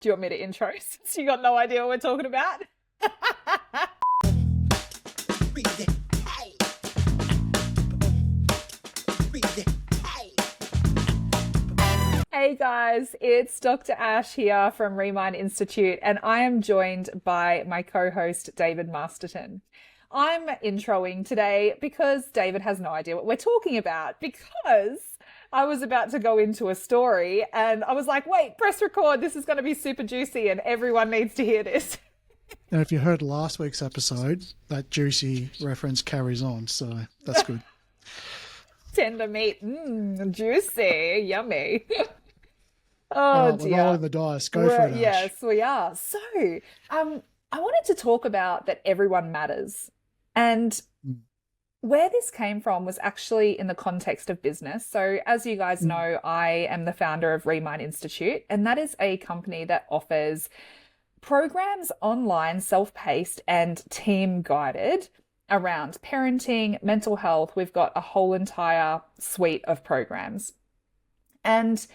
Do you want me to intro since you got no idea what we're talking about? Hey guys, it's Dr. Ash here from Remind Institute, and I am joined by my co-host David Masterton. I'm introing today because David has no idea what we're talking about, because I was about to go into a story and I was like, wait, press record. This is going to be super juicy and everyone needs to hear this. And if you heard last week's episode, that juicy reference carries on, so that's good. Tender meat, juicy, yummy. Oh dear. We're rolling the dice. Go for it, Ash. Yes, we are. So, I wanted to talk about that everyone matters. And where this came from was actually in the context of business. So as you guys know, I am the founder of Remind Institute, and that is a company that offers programs online, self-paced and team guided around parenting, mental health. We've got a whole entire suite of programs. And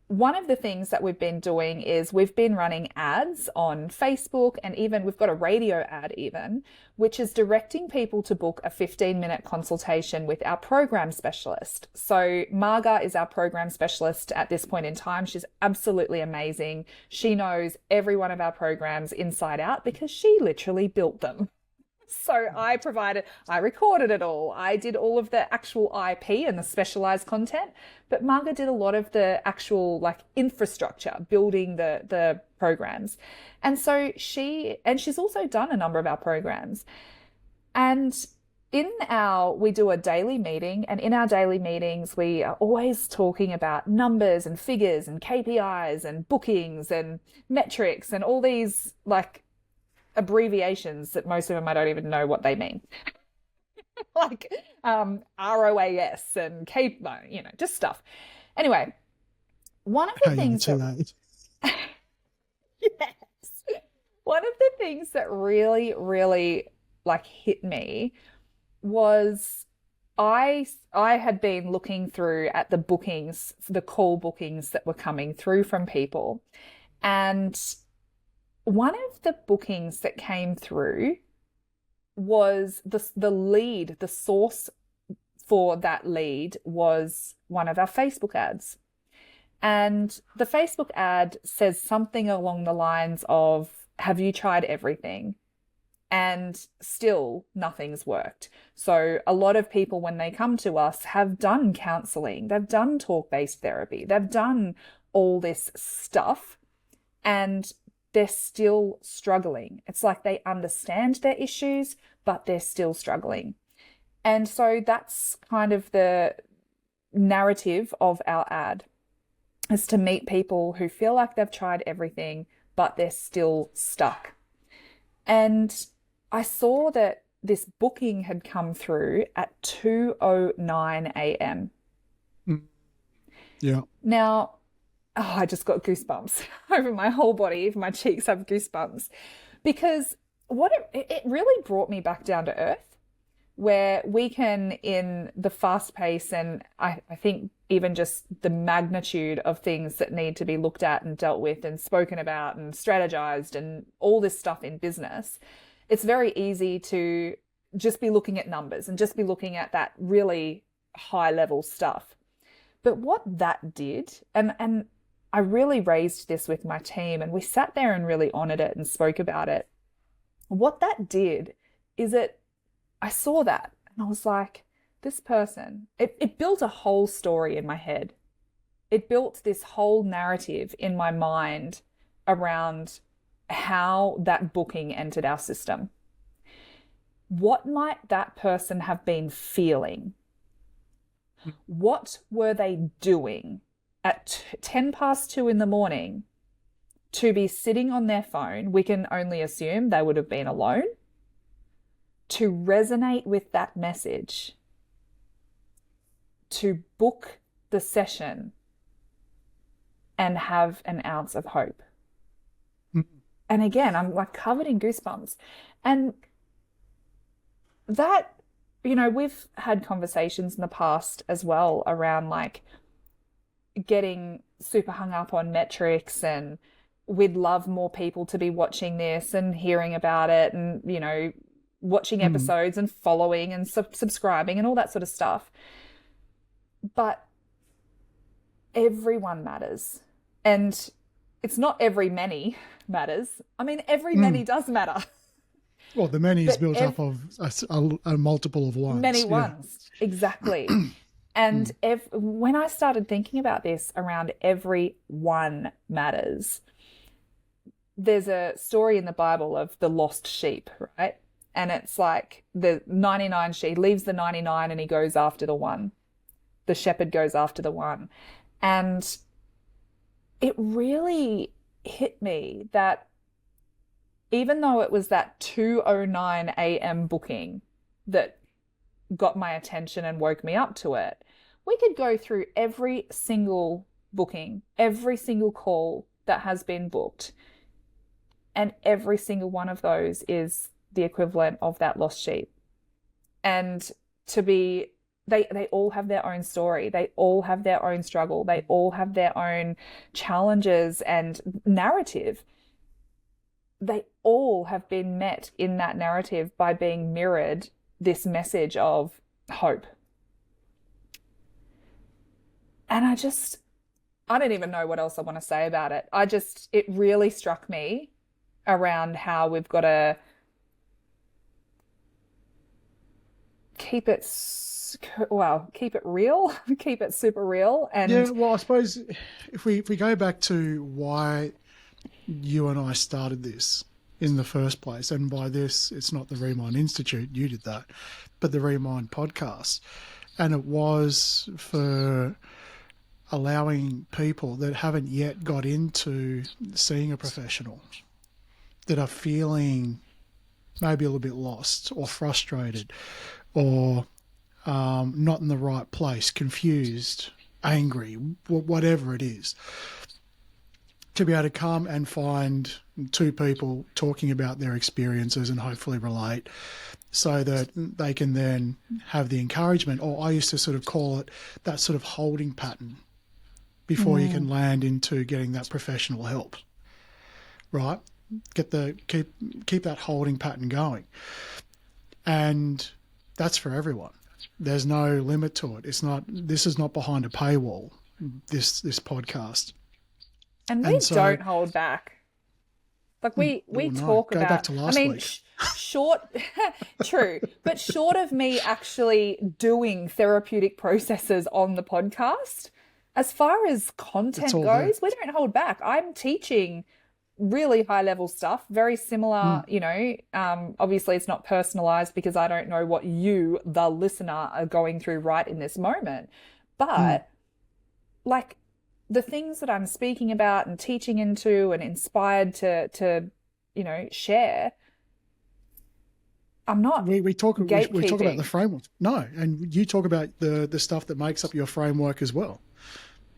one of the things that we've been doing is we've been running ads on Facebook, and even we've got a radio ad even, which is directing people to book a 15-minute consultation with our program specialist. So Marga is our program specialist at this point in time. She's absolutely amazing. She knows every one of our programs inside out because she literally built them. So I recorded it all. I did all of the actual IP and the specialized content, but Marga did a lot of the actual infrastructure, building the programs. And so she's also done a number of our programs. And we do a daily meeting, and in our daily meetings, we are always talking about numbers and figures and KPIs and bookings and metrics and all these abbreviations that most of them I don't even know what they mean. ROAS and just stuff. Anyway, one of the things one of the things that really, really hit me was I had been looking through at the bookings, the call bookings that were coming through from people, and one of the bookings that came through was the lead, the source for that lead was one of our Facebook ads. And the Facebook ad says something along the lines of, have you tried everything? And still nothing's worked. So a lot of people, when they come to us, have done counseling, they've done talk-based therapy, they've done all this stuff, and they're still struggling. It's like they understand their issues, but they're still struggling. And so that's kind of the narrative of our ad, is to meet people who feel like they've tried everything, but they're still stuck. And I saw that this booking had come through at 2:09 a.m. Yeah. Now, I just got goosebumps over my whole body. My cheeks have goosebumps, because it really brought me back down to earth, where we can, in the fast pace, and I think even just the magnitude of things that need to be looked at and dealt with and spoken about and strategized and all this stuff in business, it's very easy to just be looking at numbers and just be looking at that really high level stuff. But what that did, and I really raised this with my team, and we sat there and really honored it and spoke about it. What that did is I saw that and I was like, this person, it built a whole story in my head. It built this whole narrative in my mind around how that booking entered our system. What might that person have been feeling? What were they doing at 10 past 2 in the morning to be sitting on their phone? We can only assume they would have been alone, to resonate with that message, to book the session and have an ounce of hope. And again, I'm covered in goosebumps. And that, we've had conversations in the past as well around getting super hung up on metrics and we'd love more people to be watching this and hearing about it and, you know, watching episodes and following and subscribing and all that sort of stuff. But everyone matters. And it's not every many matters. I mean, every many does matter. Well, the many is built up of a multiple of ones. Many ones, exactly. And when I started thinking about this around every one matters, there's a story in the Bible of the lost sheep, right? And it's like the 99 sheep leaves the 99 and he goes after the one. The shepherd goes after the one. And it really hit me that even though it was that 2:09 a.m. booking that got my attention and woke me up to it, we could go through every single booking, every single call that has been booked, and every single one of those is the equivalent of that lost sheep. And to be, they all have their own story. They all have their own struggle. They all have their own challenges and narrative. They all have been met in that narrative by being mirrored this message of hope. And I don't even know what else I want to say about it. It really struck me around how we've got to keep it real, keep it super real. And yeah, well, I suppose if we go back to why you and I started this in the first place, and by this, it's not the Remind Institute, you did that, but the Remind podcast. And it was for allowing people that haven't yet got into seeing a professional, that are feeling maybe a little bit lost or frustrated or not in the right place, confused, angry, whatever it is, to be able to come and find two people talking about their experiences and hopefully relate, so that they can then have the encouragement, or I used to sort of call it that sort of holding pattern before you can land into getting that professional help, right? Keep that holding pattern going. And that's for everyone. There's no limit to it. This is not behind a paywall, this podcast. And we don't hold back. Like we talk about, go back to last week. Short, true, but short of me actually doing therapeutic processes on the podcast, as far as content goes, we don't hold back. I'm teaching really high level stuff, very similar, you know, obviously it's not personalized because I don't know what you, the listener, are going through right in this moment. But like the things that I'm speaking about and teaching into and inspired to you know, share, I'm not we talk about gatekeeping. the framework. No, and you talk about the stuff that makes up your framework as well.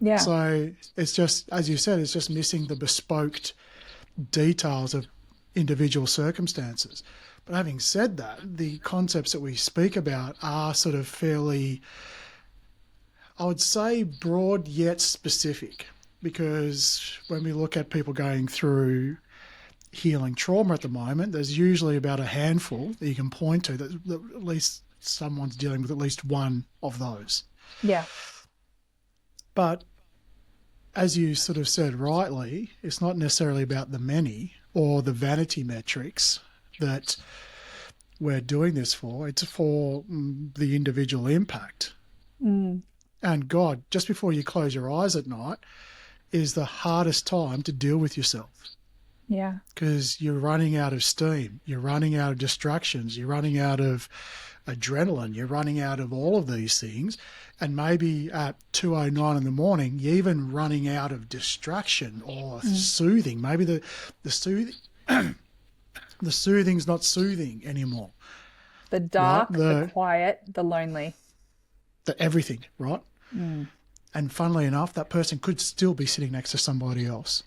Yeah. So it's just, as you said, it's just missing the bespoke details of individual circumstances. But having said that, the concepts that we speak about are sort of fairly, I would say, broad yet specific, because when we look at people going through healing trauma at the moment, there's usually about a handful that you can point to that at least someone's dealing with at least one of those. Yeah. But as you sort of said rightly, it's not necessarily about the many or the vanity metrics that we're doing this for. It's for the individual impact. And God, just before you close your eyes at night, is the hardest time to deal with yourself. Yeah. Because you're running out of steam, you're running out of distractions, you're running out of adrenaline, you're running out of all of these things. And maybe at 2:09 in the morning, you're even running out of distraction or soothing. Maybe the soothing, the soothing's not soothing anymore. The dark, right? The quiet, the lonely. The everything, right? And funnily enough, that person could still be sitting next to somebody else.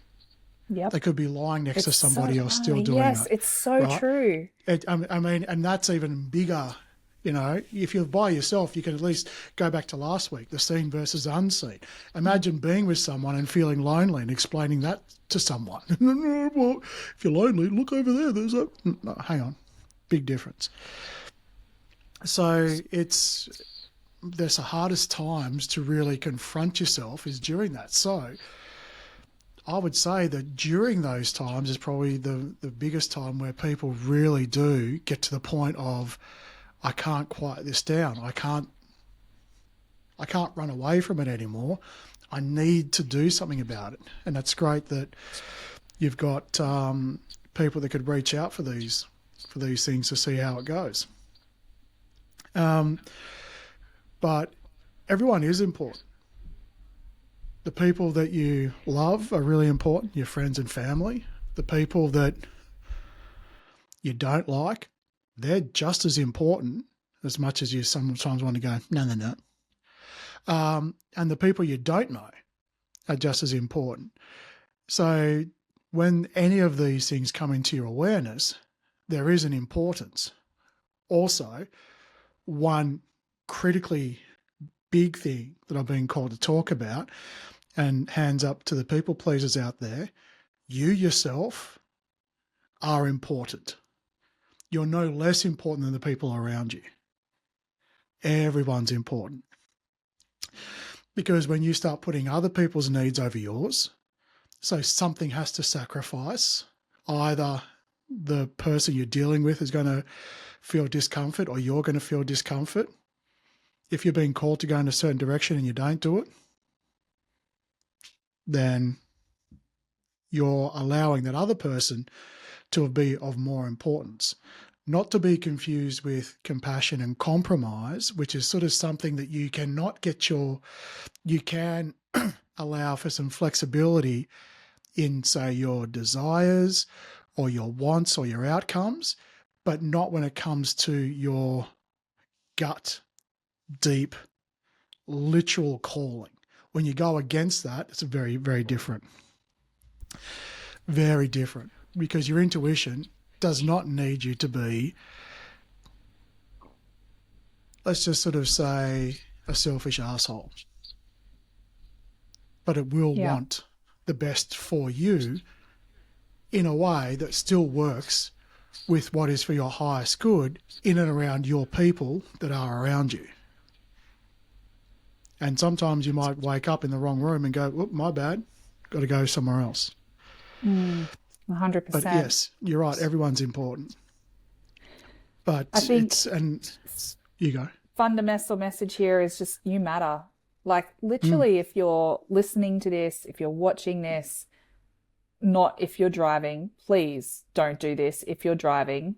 Yep. They could be lying next to somebody else still doing yes, it. It's so right? true. I mean, and that's even bigger You know, if you're by yourself, you can at least go back to last week, the seen versus unseen. Imagine being with someone and feeling lonely and explaining that to someone. Well, if you're lonely, look over there. There's a... No, hang on. Big difference. So there's the hardest times to really confront yourself is during that. So I would say that during those times is probably the biggest time where people really do get to the point of, I can't quiet this down. I can't run away from it anymore. I need to do something about it. And that's great that you've got people that could reach out for these things to see how it goes. But everyone is important. The people that you love are really important, your friends and family. The people that you don't like, they're just as important as much as you sometimes want to go, no. And the people you don't know are just as important. So when any of these things come into your awareness, there is an importance. Also, one critically big thing that I've been called to talk about, and hands up to the people pleasers out there, you yourself are important. You're no less important than the people around you. Everyone's important. Because when you start putting other people's needs over yours, so something has to sacrifice, either the person you're dealing with is going to feel discomfort or you're going to feel discomfort. If you're being called to go in a certain direction and you don't do it, then you're allowing that other person to be of more importance. Not to be confused with compassion and compromise, which is sort of something that you cannot get you can allow for some flexibility in, say, your desires or your wants or your outcomes, but not when it comes to your gut, deep, literal calling. When you go against that, it's very, very different. Very different, because your intuition does not need you to be, let's just sort of say, a selfish asshole. But it will want the best for you in a way that still works with what is for your highest good in and around your people that are around you. And sometimes you might wake up in the wrong room and go, "Whoop, my bad, got to go somewhere else." 100%. But yes, you're right. Everyone's important. But I think you go. Fundamental message here is just you matter. Like literally, if you're listening to this, if you're watching this, not if you're driving, please don't do this if you're driving.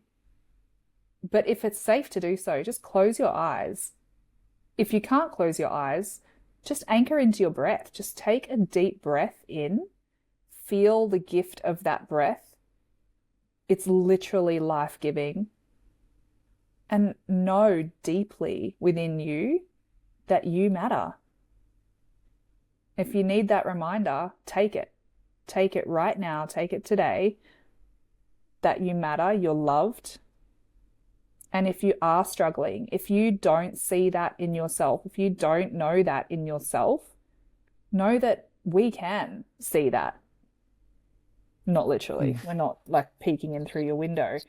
But if it's safe to do so, just close your eyes. If you can't close your eyes, just anchor into your breath. Just take a deep breath in. Feel the gift of that breath. It's literally life-giving. And know deeply within you that you matter. If you need that reminder, take it. Take it right now. Take it today. That you matter, you're loved. And if you are struggling, if you don't see that in yourself, if you don't know that in yourself, know that we can see that. Not literally. We're not like peeking in through your window.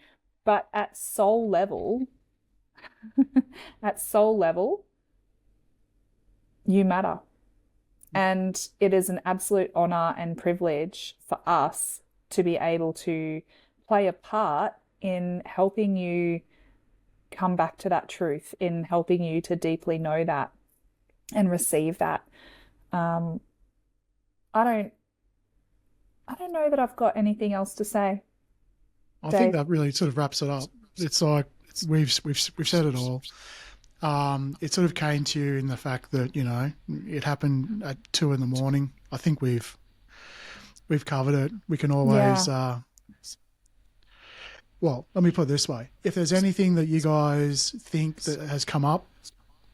But at soul level, you matter. And it is an absolute honor and privilege for us to be able to play a part in helping you come back to that truth, in helping you to deeply know that and receive that. I don't know that I've got anything else to say. I think that really sort of wraps it up. It's like we've said it all. It sort of came to you in the fact that, you know, it happened at 2 a.m. I think we've covered it. We can always, well, let me put it this way. If there's anything that you guys think that has come up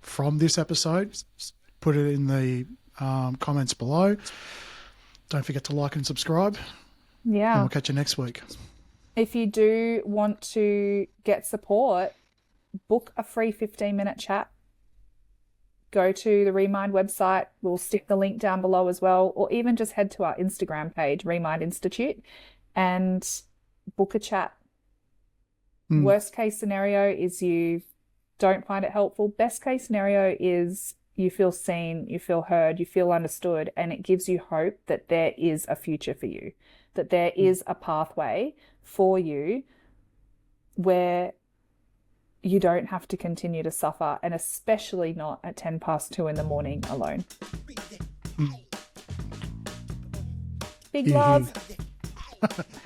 from this episode, put it in the comments below. Don't forget to like and subscribe. Yeah. And we'll catch you next week. If you do want to get support, book a free 15-minute chat. Go to the Remind website. We'll stick the link down below as well, or even just head to our Instagram page, Remind Institute, and book a chat. Worst case scenario is you don't find it helpful. Best case scenario is you feel seen, you feel heard, you feel understood, and it gives you hope that there is a future for you, that there is a pathway for you where you don't have to continue to suffer, and especially not at 2:10 in the morning alone. Big love.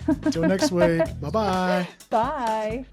Until next week. Bye-bye. Bye.